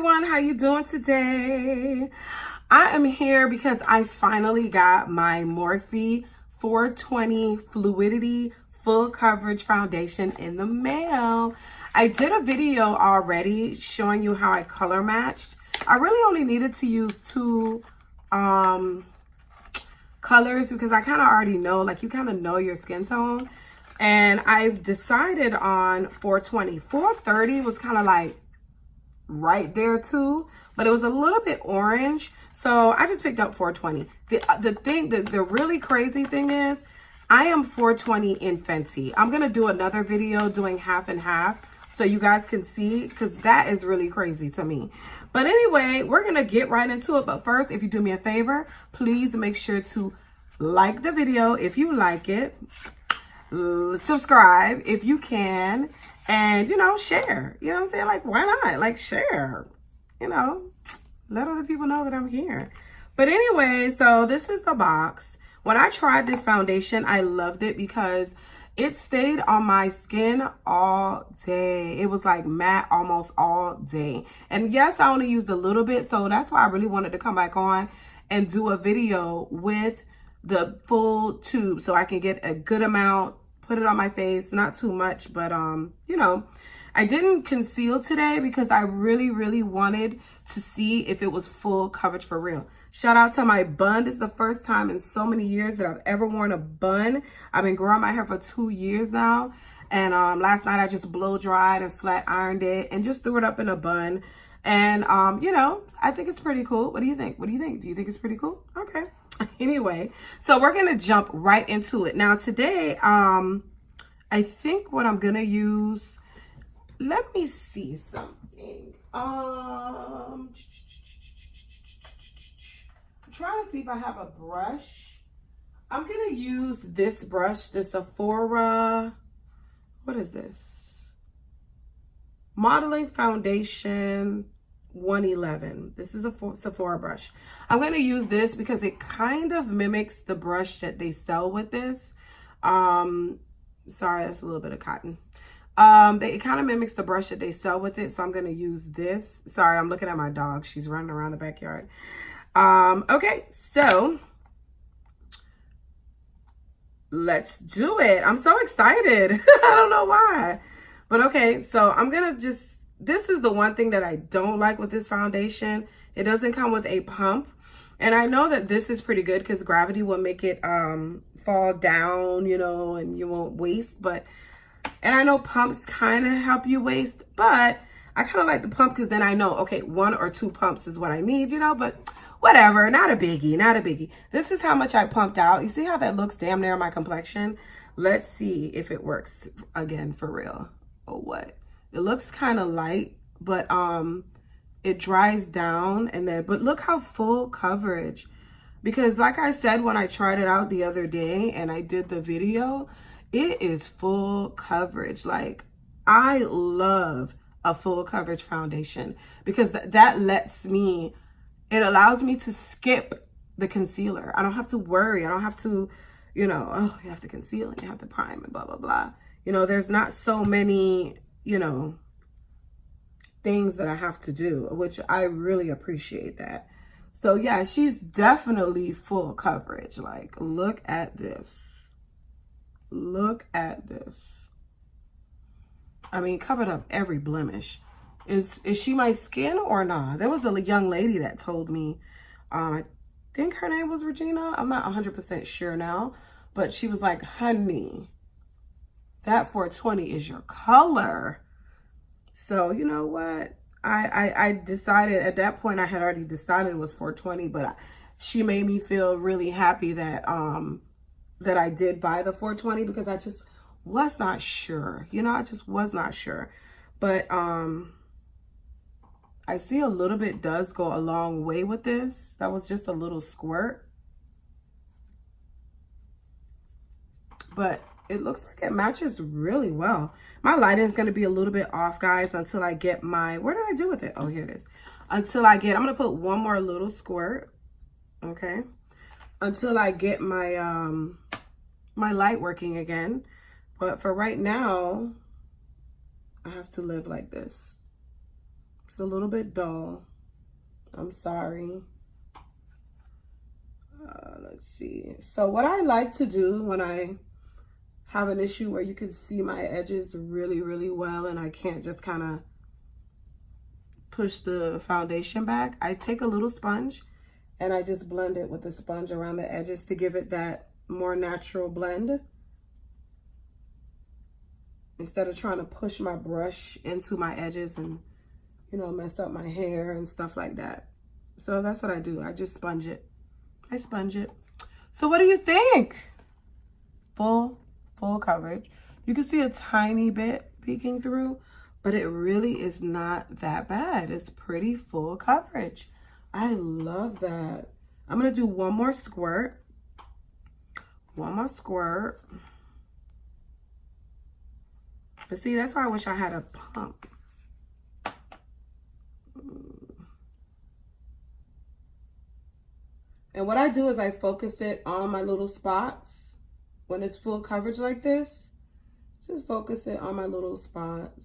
everyone, how you doing today? I am here because I finally got my Morphe 420 Fluidity Full Coverage Foundation in the mail. I did a video already showing you how I color matched. I really only needed to use two colors because I kind of already know, like you kind of know your skin tone. And I've decided on 420. 430 was kind of like right there too, but it was a little bit orange. So I just picked up 420. The really crazy thing is I am 420 in Fenty. I'm going to do another video doing half and half so you guys can see, because that is really crazy to me. But anyway, we're going to get right into it. But first, if you do me a favor, please make sure to like the video if you like it. Subscribe if you can, and share. You know what I'm saying? Like, why not? Like, share, let other people know that I'm here. But anyway, so this is the box. When I tried this foundation, I loved it because it stayed on my skin all day. It was like matte almost all day. And yes, I only used a little bit, so that's why I really wanted to come back on and do a video with the full tube so I can get a good amount, put it on my face, not too much, but I didn't conceal today because I really wanted to see if it was full coverage for real. Shout out to my bun. This is the first time in so many years that I've ever worn a bun. I've been growing my hair for 2 years now, and last night I just blow dried and flat ironed it and just threw it up in a bun. And I think it's pretty cool. What do you think? What do you think? Do you think it's pretty cool? Okay. Anyway, so we're gonna jump right into it. Now today, I think what I'm gonna use, let me see something. I'm trying to see if I have a brush. I'm gonna use this brush, the Sephora, what is this? Modeling Foundation 111. This is a Sephora brush. I'm going to use this because it kind of mimics the brush that they sell with this. Sorry, that's a little bit of cotton. It kind of mimics the brush that they sell with it, so I'm going to use this. Sorry, I'm looking at my dog. She's running around the backyard. Okay, so let's do it. I'm so excited. I don't know why. But okay, so I'm going to just, this is the one thing that I don't like with this foundation. It doesn't come with a pump. And I know that this is pretty good because gravity will make it fall down, and you won't waste. And I know pumps kind of help you waste, but I kind of like the pump because then I know, okay, 1 or 2 pumps is what I need, but whatever, not a biggie, not a biggie. This is how much I pumped out. You see how that looks damn near my complexion? Let's see if it works again for real or what. It looks kind of light, but it dries down but look how full coverage. Because like I said, when I tried it out the other day and I did the video, it is full coverage. Like, I love a full coverage foundation because that lets me, it allows me to skip the concealer. I don't have to worry. I don't have to, oh, you have to conceal and you have to prime and blah, blah, blah. There's not so many things that I have to do, which I really appreciate that. So yeah, she's definitely full coverage. Like, look at this. Look at this. I mean, covered up every blemish. Is she my skin or not? There was a young lady that told me, I think her name was Regina. I'm not 100% sure now, but she was like, honey, that 420 is your color. So you know what? I decided at that point, I had already decided it was 420, but she made me feel really happy that that I did buy the 420 because I just was not sure. I just was not sure. But I see a little bit does go a long way with this. That was just a little squirt. But it looks like it matches really well. My lighting is going to be a little bit off, guys, until I get my, where did I do with it? Oh, here it is. I'm going to put one more little squirt, okay? Until I get my, my light working again. But for right now, I have to live like this. It's a little bit dull. I'm sorry. Let's see. So what I like to do when I have an issue where you can see my edges really, really well and I can't just kind of push the foundation back, I take a little sponge and I just blend it with the sponge around the edges to give it that more natural blend, instead of trying to push my brush into my edges and, you know, mess up my hair and stuff like that. So that's what I do. I just sponge it. I sponge it. So what do you think? Full coverage. You can see a tiny bit peeking through, but it really is not that bad. It's pretty full coverage. I love that. I'm gonna do one more squirt. One more squirt. But see, that's why I wish I had a pump. And what I do is I focus it on my little spots. When it's full coverage like this, just focus it on my little spots.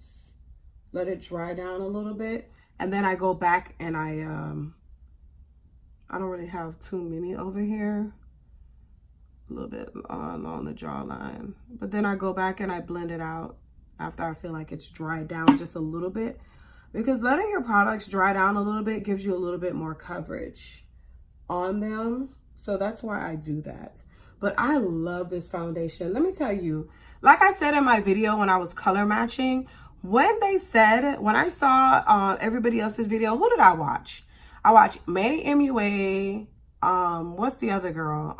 Let it dry down a little bit. And then I go back and I don't really have too many over here. A little bit along the jawline. But then I go back and I blend it out after I feel like it's dried down just a little bit. Because letting your products dry down a little bit gives you a little bit more coverage on them. So that's why I do that. But I love this foundation. Let me tell you, like I said in my video when I was color matching, when I saw everybody else's video, who did I watch? I watched Manny MUA, what's the other girl?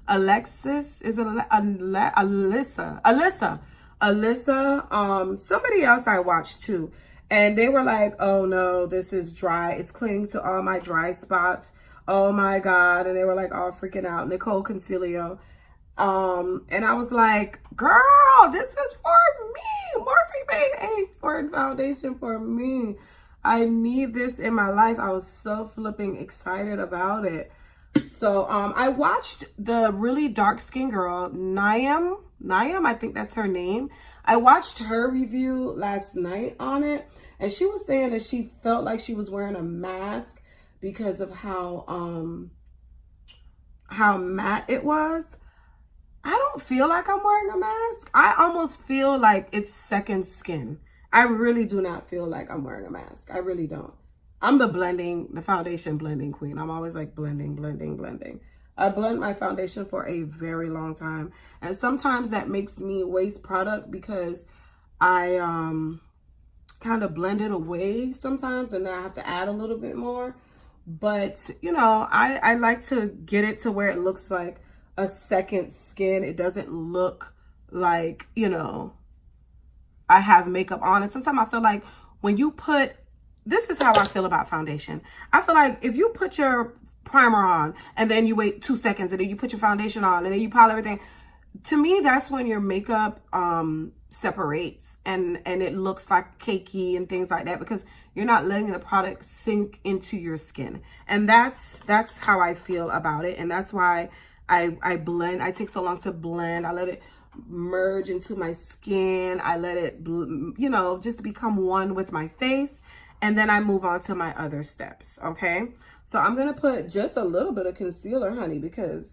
Alexis, is it Alyssa, somebody else I watched too. And they were like, oh no, this is dry. It's clinging to all my dry spots. Oh my God. And they were like all freaking out. Nicole Concilio. And I was like, girl, this is for me. Morphe made a foundation for me. I need this in my life. I was so flipping excited about it. So I watched the really dark skinned girl, Niam, I think that's her name. I watched her review last night on it, and she was saying that she felt like she was wearing a mask because of how matte it was. I don't feel like I'm wearing a mask. I almost feel like it's second skin. I really do not feel like I'm wearing a mask. I really don't. I'm the foundation blending queen. I'm always like blending. I blend my foundation for a very long time. And sometimes that makes me waste product because I kind of blend it away sometimes and then I have to add a little bit more. But, you know, I like to get it to where it looks like a second skin. It doesn't look like, you know, I have makeup on. And sometimes I feel like when you put, this is how I feel about foundation. I feel like if you put your primer on and then you wait 2 seconds and then you put your foundation on and then you pile everything, to me, that's when your makeup separates and it looks like cakey and things like that because you're not letting the product sink into your skin. And that's how I feel about it. And that's why I blend. I take so long to blend. I let it merge into my skin. I let it, you know, just become one with my face. And then I move on to my other steps, okay? So I'm going to put just a little bit of concealer, honey, because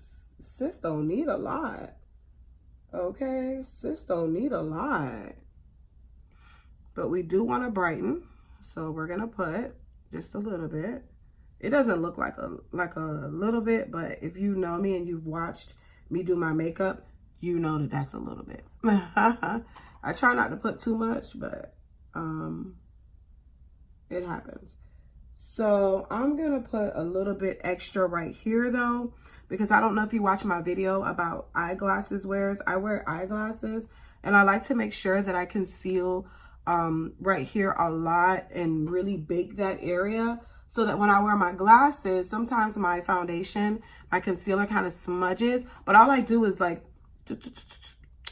sis don't need a lot, okay? Sis don't need a lot. But we do want to brighten, so we're going to put just a little bit. It doesn't look like a little bit, but if you know me and you've watched me do my makeup, you know that that's a little bit. I try not to put too much, but it happens. So I'm going to put a little bit extra right here though, because I don't know if you watch my video about eyeglasses wears. I wear eyeglasses and I like to make sure that I conceal right here a lot and really bake that area so that when I wear my glasses, sometimes my foundation, my concealer kind of smudges, but all I do is like,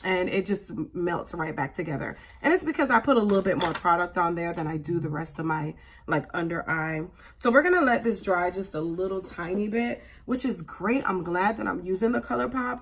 and it just melts right back together. And it's because I put a little bit more product on there than I do the rest of my like under eye. So we're gonna let this dry just a little tiny bit, which is great. I'm glad that I'm using the ColourPop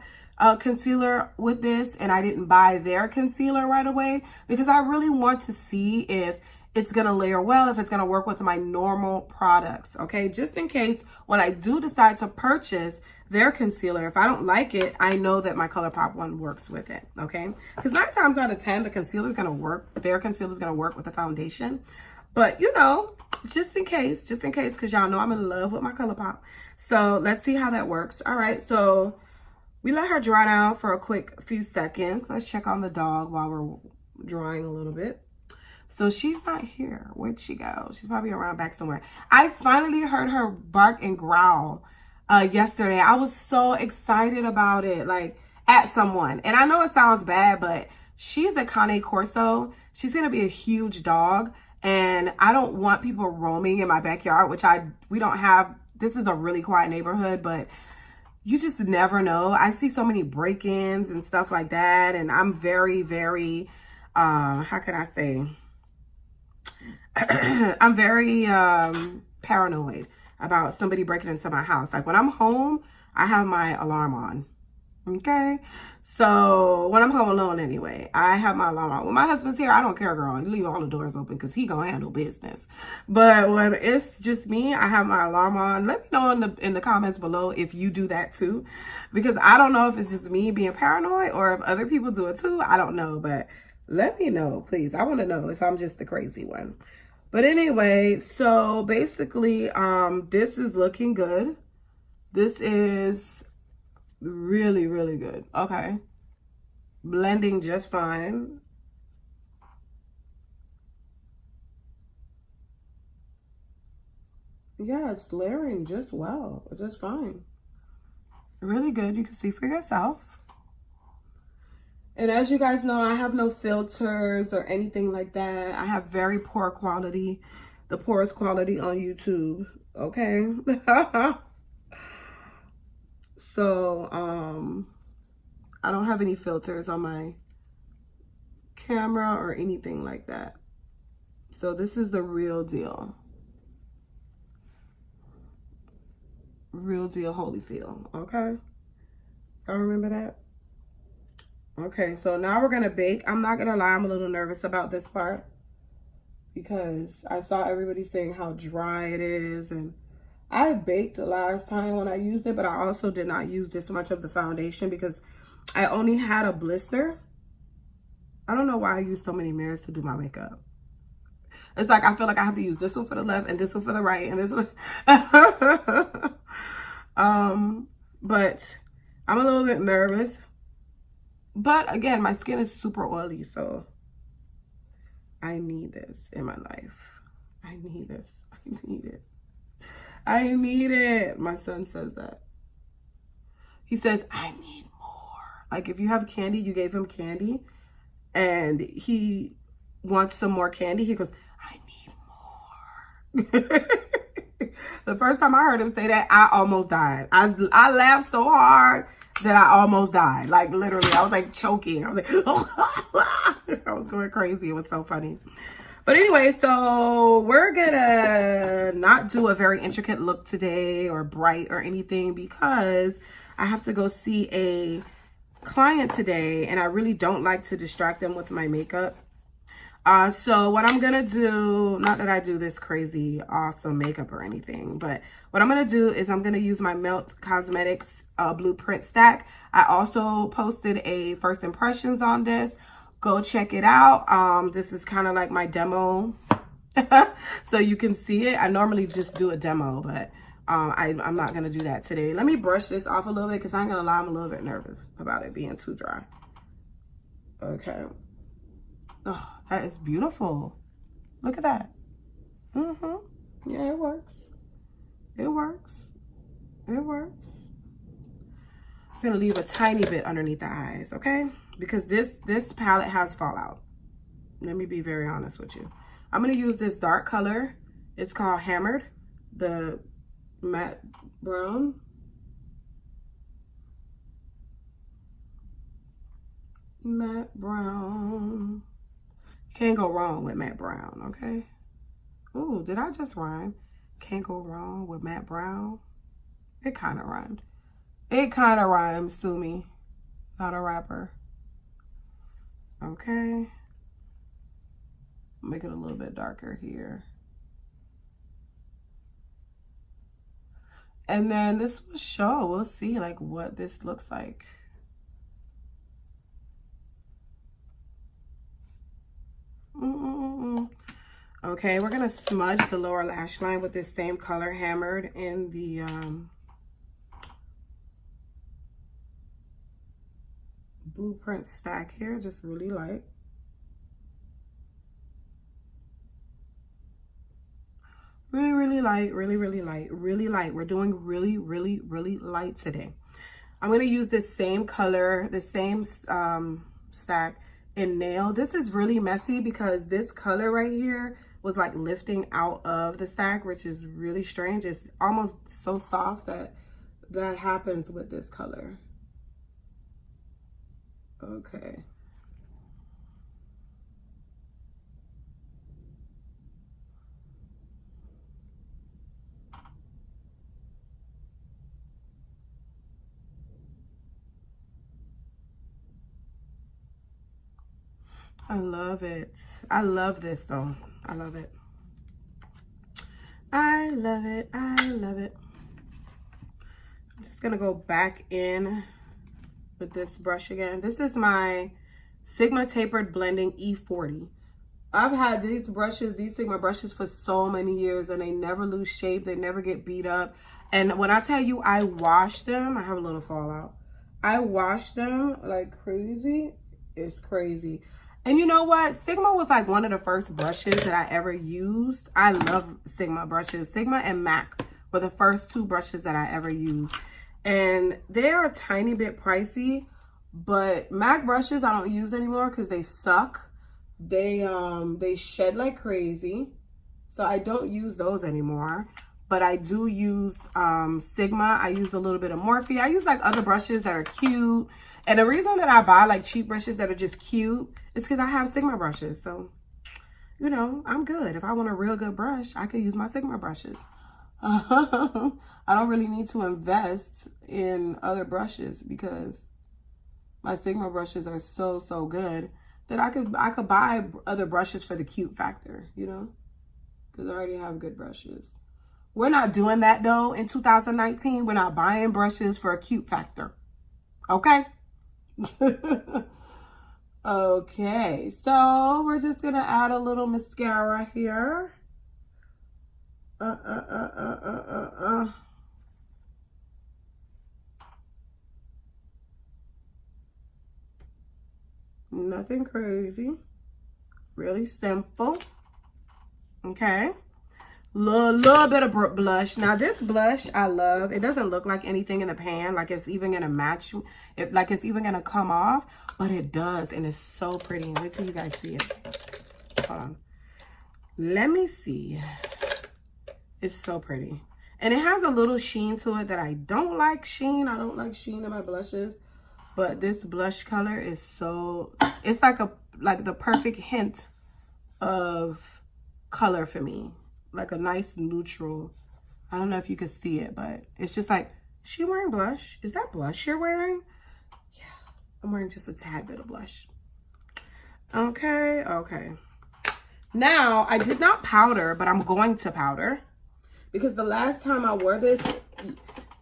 concealer with this and I didn't buy their concealer right away because I really want to see if it's going to layer well, if it's going to work with my normal products, okay? Just in case when I do decide to purchase their concealer, if I don't like it, I know that my ColourPop one works with it, okay? Because 9 times out of 10, the concealer is going to work, their concealer is going to work with the foundation. But, you know, just in case, because y'all know I'm in love with my ColourPop. So let's see how that works. All right, so we let her dry down for a quick few seconds. Let's check on the dog while we're drying a little bit. So she's not here. Where'd she go? She's probably around back somewhere. I finally heard her bark and growl yesterday. I was so excited about it, like at someone. And I know it sounds bad, but she's a Cane Corso. She's going to be a huge dog. And I don't want people roaming in my backyard, which we don't have. This is a really quiet neighborhood, but you just never know. I see so many break-ins and stuff like that. And I'm very, very, how can I say? I'm very paranoid about somebody breaking into my house. Like when I'm home, I have my alarm on. Okay? So when I'm home alone anyway, I have my alarm on. When my husband's here, I don't care, girl. You leave all the doors open because he gonna handle business. But when it's just me, I have my alarm on. Let me know in the comments below if you do that too. Because I don't know if it's just me being paranoid or if other people do it too. I don't know. But let me know, please. I want to know if I'm just the crazy one. But anyway, so basically, this is looking good. This is really, really good. Okay. Blending just fine. Yeah, it's layering just well. Just fine. Really good. You can see for yourself. And as you guys know, I have no filters or anything like that. I have very poor quality, the poorest quality on YouTube, okay? So, I don't have any filters on my camera or anything like that. So this is the real deal. Real deal Holyfield, okay? Y'all remember that? Okay, so now we're gonna bake. I'm not gonna lie, I'm a little nervous about this part because I saw everybody saying how dry it is, and I baked the last time when I used it, but I also did not use this much of the foundation because I only had a blister. I don't know why I use so many mirrors to do my makeup. It's like I feel like I have to use this one for the left and this one for the right and this one. But I'm a little bit nervous. But again, my skin is super oily, so I need this in my life. I need this. I need it. I need it. My son says that. He says, I need more. Like if you have candy, you gave him candy, and he wants some more candy, he goes, I need more. The first time I heard him say that, I almost died. I laughed so hard that I almost died. Like literally, I was like choking. I was like, I was going crazy. It was so funny. But anyway, so we're gonna not do a very intricate look today or bright or anything because I have to go see a client today and I really don't like to distract them with my makeup. So what I'm gonna do, not that I do this crazy awesome makeup or anything, but what I'm gonna do is I'm gonna use my Melt Cosmetics blueprint stack. I also posted a first impressions on this. Go check it out. This is kind of like my demo so you can see it. I normally just do a demo, but I'm not gonna do that today. Let me brush this off a little bit because I ain't gonna lie, I'm a little bit nervous about it being too dry. Okay. Oh, that is beautiful. Look at that. Yeah, it works. It works. It works. I'm gonna leave a tiny bit underneath the eyes, okay? Because this palette has fallout. Let me be very honest with you. I'm gonna use this dark color. It's called Hammered, the matte brown. Matte brown. Can't go wrong with matte brown, okay? Ooh, did I just rhyme? Can't go wrong with matte brown. It kind of rhymed. It kind of rhymes, sue me. Not a rapper. Okay. make it a little bit darker here. And then this will show, we'll see like what this looks like. Okay, we're gonna smudge the lower lash line with this same color hammered in the blueprint stack here, just really light. Really light, really light. We're doing really light today. I'm going to use this same color, the same stack in nail. This is really messy because this color right here was like lifting out of the stack, which is really strange. It's almost so soft that happens with this color. Okay. I love it. I love this though. I love it. I love it. I love it. I'm just gonna go back in with this brush again. This is my Sigma Tapered Blending E40. I've had these brushes, these Sigma brushes for so many years and they never lose shape. They never get beat up. And when I tell you I wash them, I have a little fallout. I wash them like crazy. It's crazy. And you know what? Sigma was like one of the first brushes that I ever used. I love Sigma brushes. Sigma and MAC were the first two brushes that I ever used. And they're a tiny bit pricey, but MAC brushes I don't use anymore because they suck. They shed like crazy. So I don't use those anymore. But I do use Sigma. I use a little bit of Morphe. I use like other brushes that are cute. And the reason that I buy like cheap brushes that are just cute is because I have Sigma brushes. So, you know, I'm good. If I want a real good brush, I could use my Sigma brushes. I don't really need to invest in other brushes because my Sigma brushes are so good that I could buy other brushes for the cute factor, you know, because I already have good brushes. We're not doing that though in 2019. We're not buying brushes for a cute factor. Okay? Okay, so we're just gonna add a little mascara here. Nothing crazy. Really simple. Okay. Little bit of blush. Now this blush I love. It doesn't look like anything in the pan, like it's even gonna match, like it's even gonna come off, but it does, and it's so pretty. Wait till you guys see it. Hold on. Let me see. It's so pretty. And it has a little sheen to it that I don't like sheen. I don't like sheen in my blushes. But this blush color is so, it's like the perfect hint of color for me. Like a nice neutral. I don't know if you can see it, but it's just like, is she wearing blush? Is that blush you're wearing? Yeah, I'm wearing just a tad bit of blush. Okay, okay. Now, I did not powder, but I'm going to powder. Because the last time I wore this,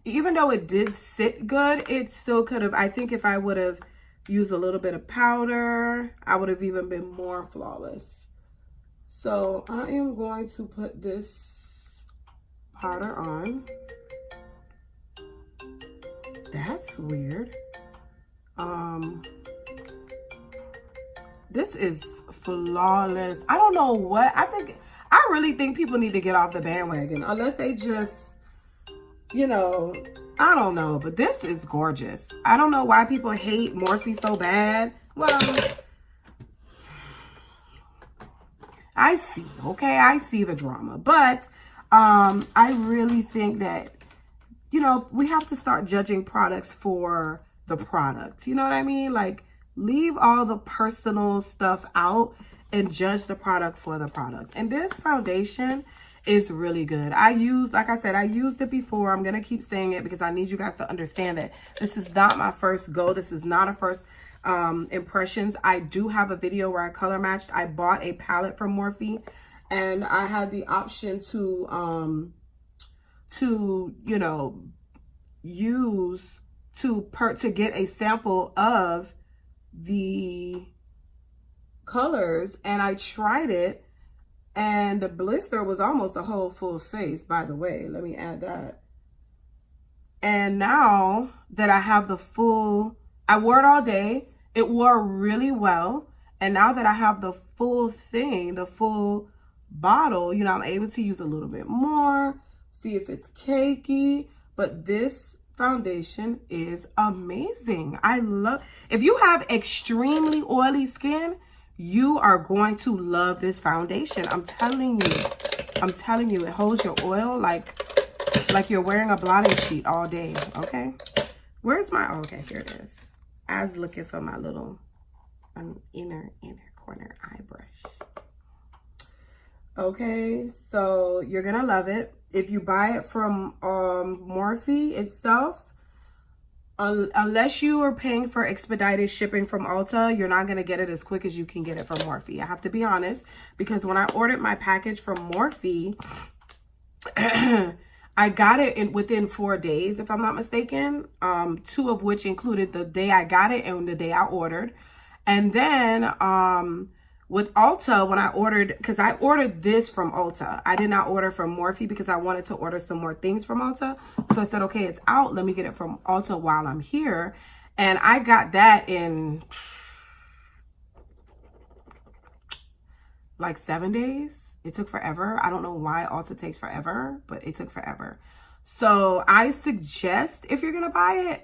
even though it did sit good, it still could have, I think if I would have used a little bit of powder, I would have even been more flawless. So I am going to put this powder on. That's weird. This is flawless. I don't know what, I really think people need to get off the bandwagon unless they just, you know, I don't know, but this is gorgeous. I don't know why people hate Morphe so bad. Well, I see, okay? I see the drama. But I really think that, you know, we have to start judging products for the product. You know what I mean? Like, leave all the personal stuff out and judge the product for the product. And this foundation is really good. Like I said, I used it before. I'm going to keep saying it because I need you guys to understand that this is not my first go. This is not impressions. I do have a video where I color matched. I bought a palette from Morphe, and I had the option to you know, to get a sample of the colors, and I tried it, and the blister was almost a whole full face, by the way. Let me add that. And now that I have the full, I wore it all day. It wore really well. And now that I have the full thing, the full bottle, you know, I'm able to use a little bit more, see if it's cakey. But this foundation is amazing. I love, if you have extremely oily skin, you are going to love this foundation. I'm telling you, it holds your oil like you're wearing a blotting sheet all day, okay? Where's my, oh, okay, here it is. I was looking for my little inner corner eye brush. Okay, so you're gonna love it. If you buy it from Morphe itself, unless you are paying for expedited shipping from Ulta, you're not going to get it as quick as you can get it from Morphe. I have to be honest, because when I ordered my package from Morphe, I got it within 4 days, if I'm not mistaken, 2 of which included the day I got it and the day I ordered. And then with Ulta, when I ordered, because I ordered this from Ulta. I did not order from Morphe because I wanted to order some more things from Ulta. So I said, okay, it's out. Let me get it from Ulta while I'm here. And I got that in like 7 days. It took forever. I don't know why Ulta takes forever, but it took forever. So I suggest, if you're going to buy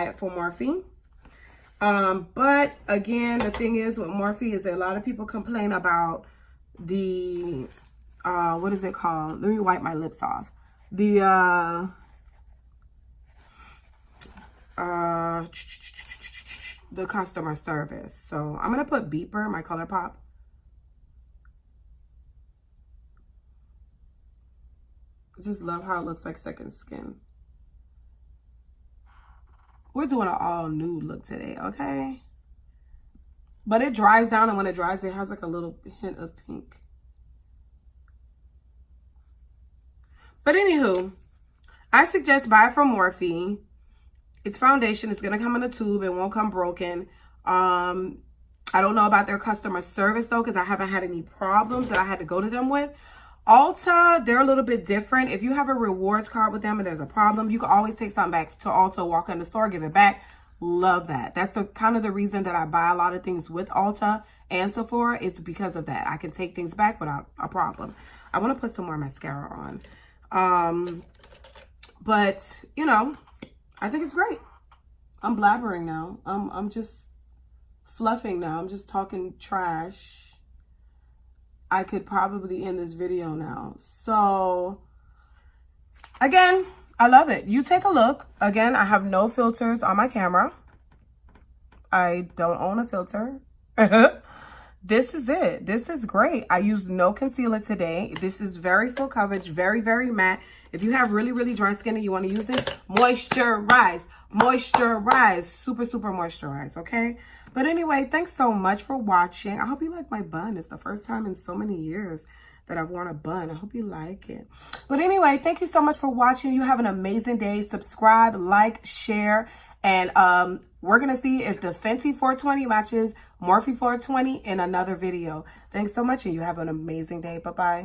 it from Morphe. But again, the thing is with Morphe is that a lot of people complain about the, what is it called? Let me wipe my lips off. The, customer service. So I'm going to put Beeper, my ColourPop. I just love how it looks like second skin. We're doing an all nude look today, okay? But it dries down, and when it dries, it has like a little hint of pink. But anywho, I suggest buy from Morphe. It's foundation. It's going to come in a tube. It won't come broken. I don't know about their customer service, though, because I haven't had any problems that I had to go to them with. Ulta, they're a little bit different. If you have a rewards card with them and there's a problem, you can always take something back to Ulta, walk in the store, give it back. Love that. That's the kind of the reason that I buy a lot of things with Ulta and Sephora. It's because of that. I can take things back without a problem. I want to put some more mascara on. But, you know, I think it's great. I'm blabbering now. I'm just fluffing now. I'm just talking trash. I could probably end this video now. So, again, I love it. You take a look. Again, I have no filters on my camera. I don't own a filter. This is it. This is great. I used no concealer today. This is very full coverage, very, very matte. If you have really, really dry skin and you want to use this, moisturize. Moisturize. Super, super moisturize, okay? But anyway, thanks so much for watching. I hope you like my bun. It's the first time in so many years that I've worn a bun. I hope you like it. But anyway, thank you so much for watching. You have an amazing day. Subscribe, like, share, and we're going to see if the Fenty 420 matches Morphe 420 in another video. Thanks so much, and you have an amazing day. Bye-bye.